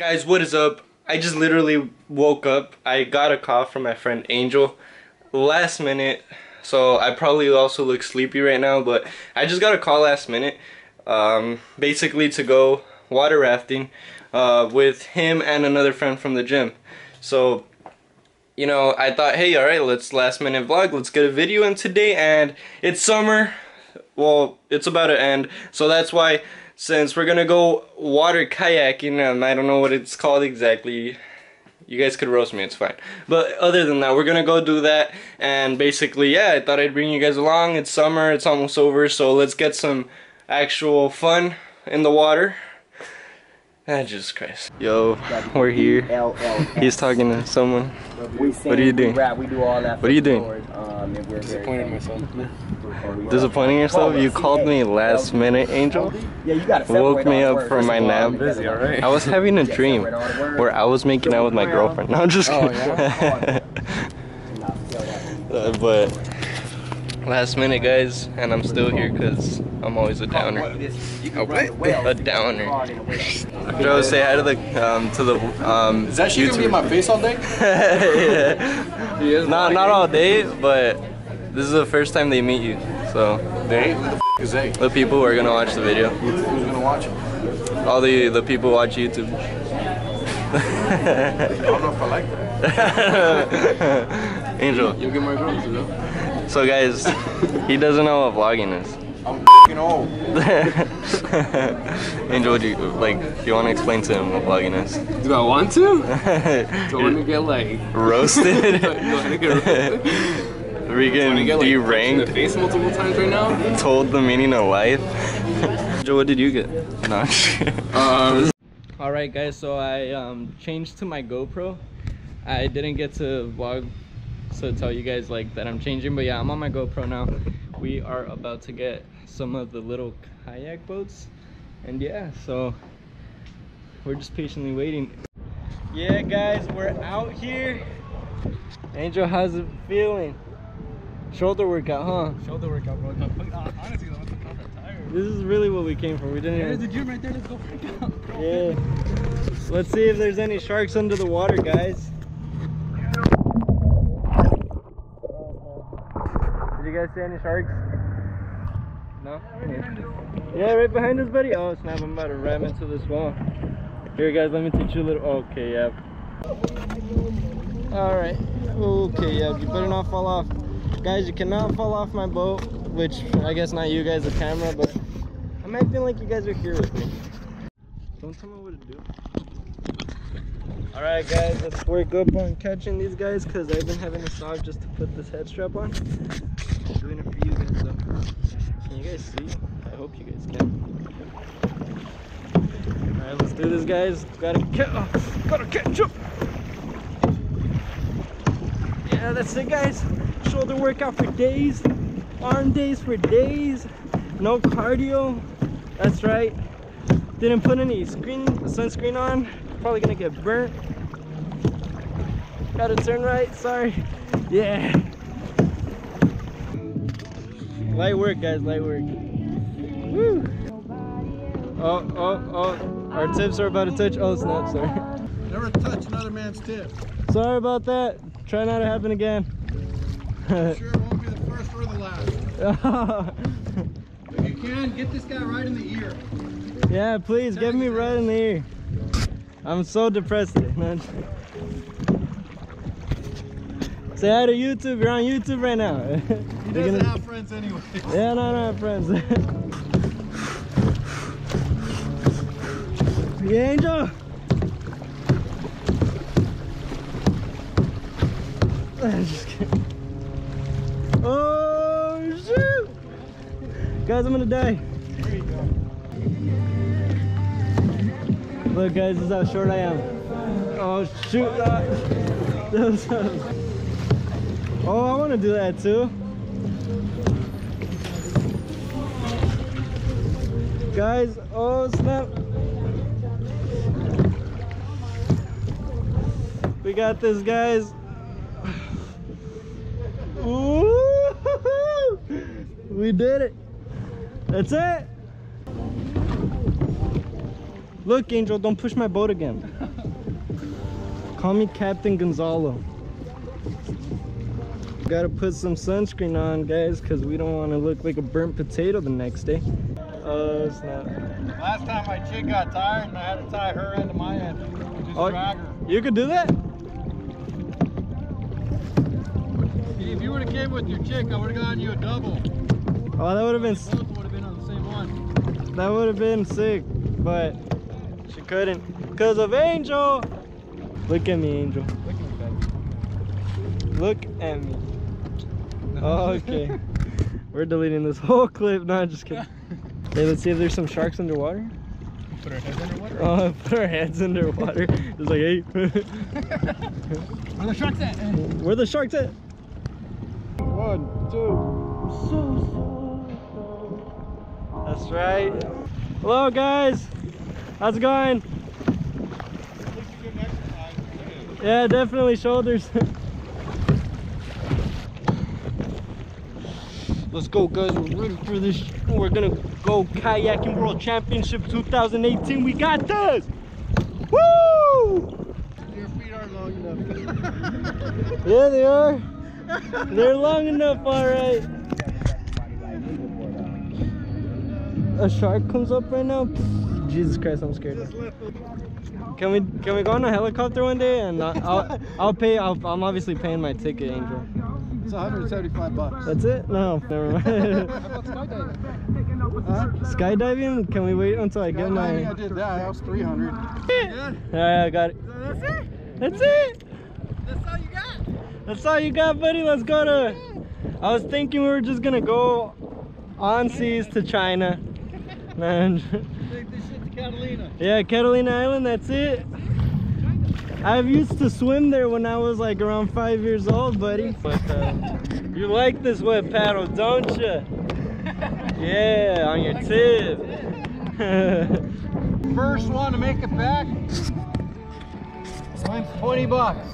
Guys, what is up? I just literally woke up. I got a call from my friend Angel last minute, so I probably also look sleepy right now, but I just got a call last minute, basically to go water rafting with him and another friend from the gym. So, you know, I thought, hey, alright, let's last minute vlog, let's get a video in today, and it's summer. Well, it's about to end, so that's why, since we're gonna go water kayaking, I don't know what it's called exactly. You guys could roast me, it's fine. But other than that, we're gonna go do that. And basically, yeah, I thought I'd bring you guys along. It's summer, it's almost over, so let's get some actual fun in the water. Ah, Jesus Christ. Yo, we're here. He's talking to someone. What are you doing? What are you doing? Disappointed myself. Disappointing yourself? You called me last minute, Angel? Woke me up from my nap. Busy, alright. I was having a dream where I was making out with my girlfriend. No, I'm just kidding. But last minute, guys, and I'm still here because I'm always a downer. A downer. Joe, say hi to the Is that shit gonna be in my face all day? Yeah. Not all day, but this is the first time they meet you. So They? Who the f is they? the people who are gonna watch the video. Who's gonna watch it? All the people who watch YouTube. I don't know if I like that. Angel. You'll get my girls, you know? So guys, he doesn't know what vlogging is. I'm f***ing old. Angel, do you want to explain to him what vlogging is? Do I want to? Do I want to get like roasted? Do I want to get roasted? We getting deranked. In the face multiple times right now? Told the meaning of life. Angel, what did you get? No. Alright guys, so I changed to my GoPro. I didn't get to vlog, so tell you guys like that I'm changing, but yeah, I'm on my GoPro now. We are about to get some of the little kayak boats, and yeah, so we're just patiently waiting. Yeah guys, we're out here. Angel, how's it feeling? Shoulder workout, huh? Shoulder workout, bro. Honestly, I'm tired. This is really what we came for. We didn't There's even... the gym right there. Let's go work out, bro. Yeah. Let's see if there's any sharks under the water, guys. Did you guys see any sharks? No? Yeah, right behind us, buddy. Oh snap, I'm about to ram into this wall. Here guys, let me teach you a little... Okay, yeah. Alright. Okay, yeah, you better not fall off. Guys, you cannot fall off my boat, which I guess not you guys, the camera, but I'm acting like you guys are here with me. Don't tell me what to do. Alright guys, let's work up on catching these guys, because I've been having a sock just to put this head strap on. I'm doing it for you guys though. Can you guys see? I hope you guys can. Alright, let's do this guys. Gotta catch up. Yeah, that's it guys. Shoulder workout for days. Arm days for days. No cardio. That's right. Didn't put any sunscreen on. Probably gonna get burnt. Gotta turn right, sorry. Yeah. Light work guys, light work. Woo. Oh. Our tips are about to touch. Oh snap, sorry. Never touch another man's tip. Sorry about that. Try not to happen again. I'm sure it won't be the first or the last. If you can, get this guy right in the ear. Yeah, please, get me right in the ear. I'm so depressed. Say hi to YouTube. You're on YouTube right now. He doesn't have friends anyway. Yeah, no, I don't have friends. Yeah, Angel. Just kidding. Oh shoot! Guys, I'm gonna die. There you go. Look guys, this is how short I am. Oh shoot! Oh, I want to do that too. Guys, oh snap. We got this guys. Ooh, we did it. That's it. Look, Angel, don't push my boat again. Call me Captain Gonzalo. Gotta put some sunscreen on, guys, because we don't want to look like a burnt potato the next day. Oh, snap. Last time my chick got tired and I had to tie her end to my end. Just drag her. You could do that? If you would have came with your chick, I would have gotten you a double. Oh, that would have been... Both would have been on the same one. That would have been sick, but she couldn't because of Angel. Look at me, Angel. Look at me. Oh, okay. We're deleting this whole clip. No, I'm just kidding. Hey, let's see if there's some sharks underwater. Put our heads underwater? Oh, put our heads underwater. It's like, hey. Where the sharks at? Where the sharks at? 1, 2. That's right. Hello, guys. How's it going? Yeah, definitely shoulders. Let's go, guys. We're ready for this. We're gonna go kayaking World Championship 2018. We got this. Woo! Your feet aren't long enough. Yeah, they are. They're long enough, all right. A shark comes up right now. Jesus Christ, I'm scared. Can we go on a helicopter one day? And I'll pay. I'm obviously paying my ticket, Angel. It's 175 bucks. That's it? No, never mind. How about skydiving? Huh? Skydiving? Can we wait until I get my... I did that. That was 300. Yeah, I got it. That's it? That's it? That's all you got? That's all you got, buddy? Let's go to... I was thinking we were just gonna go on seas to China. Man. Take this shit to Catalina. Yeah, Catalina Island, that's it. I used to swim there when I was like around 5 years old, buddy. But you like this wet paddle, don't you? Yeah, on your tip. First one to make it back. Mine's 20 bucks.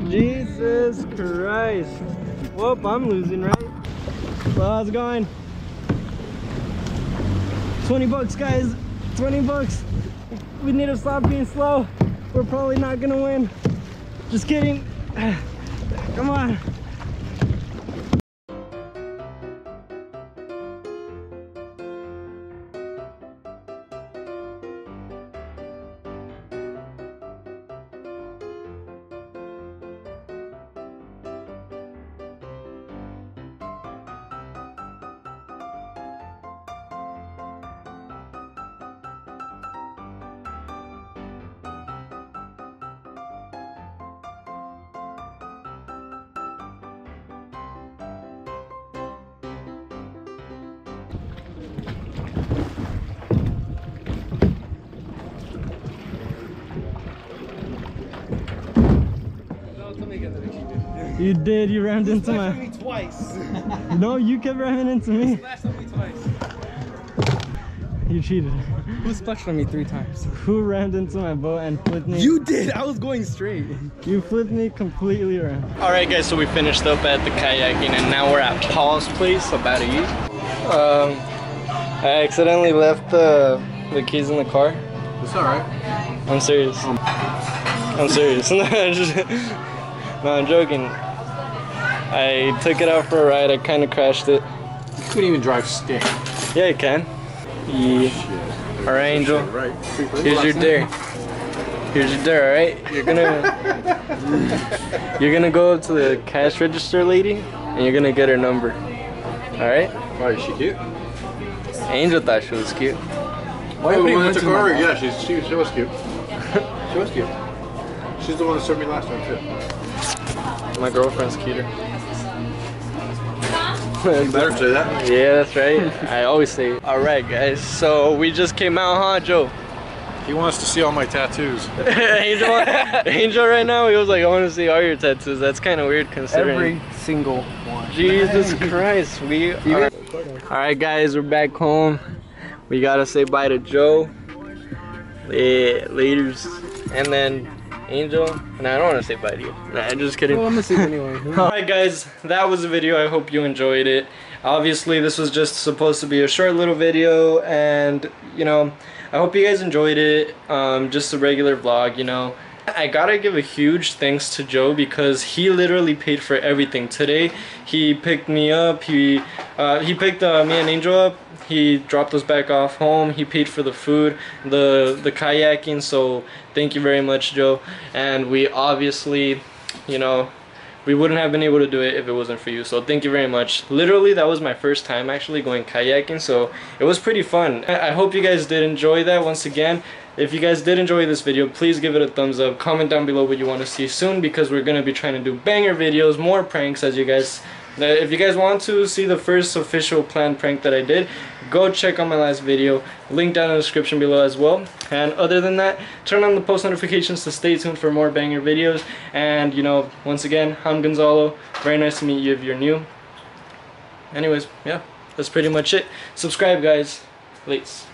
Jesus Christ. Whoop, I'm losing, right? Well, how's it going? 20 bucks, guys. 20 bucks. We need to stop being slow. We're probably not gonna win. Just kidding. Come on. You did, you rammed into my... me twice. No, you kept ramming into me. Splashed on me twice. You cheated. Who splashed on me 3 times? Who rammed into my boat and flipped me? You did! I was going straight. You flipped me completely around. Alright guys, so we finished up at the kayaking and now we're at Paul's place about to eat. I accidentally left the keys in the car. It's alright. I'm serious. I'm serious. No, I'm joking. I took it out for a ride. I kind of crashed it. You couldn't even drive stick. Yeah, you can. Yeah. All right, Angel. Right. Here's your dare. Here's your dare. All right. You're gonna go up to the cash register lady, and you're gonna get her number. All right. Why is she cute? Angel thought she was cute. Why we went to her? Yeah, she was cute. She was cute. She's the one that served me last time too. My girlfriend's cuter. You better say that. Yeah, that's right. I always say it. All right, guys. So we just came out, huh, Joe? He wants to see all my tattoos. Angel right now, he was like, I want to see all your tattoos. That's kind of weird considering. Every single one. Jesus Christ. We are... All right, guys, we're back home. We got to say bye to Joe. Yeah, laters. And then Angel. And I don't want to say bye to you. Nah, I'm just kidding. Well, I'm gonna see anyway. Alright guys, that was the video. I hope you enjoyed it. Obviously this was just supposed to be a short little video, and you know, I hope you guys enjoyed it. Just a regular vlog, you know. I gotta give a huge thanks to Joe because he literally paid for everything. Today he picked me up, he picked me and Angel up, he dropped us back off home, he paid for the food, the kayaking, so thank you very much, Joe. And we obviously, you know, we wouldn't have been able to do it if it wasn't for you, so thank you very much. Literally, that was my first time actually going kayaking, so it was pretty fun. I hope you guys did enjoy that. Once again, if you guys did enjoy this video, please give it a thumbs up. Comment down below what you want to see soon, because we're going to be trying to do banger videos, more pranks, as you guys... If you guys want to see the first official planned prank that I did, go check out my last video, link down in the description below as well. And other than that, turn on the post notifications to stay tuned for more banger videos. And you know, once again, I'm Gonzalo. Very nice to meet you if you're new. Anyways, yeah, that's pretty much it. Subscribe, guys. Lates.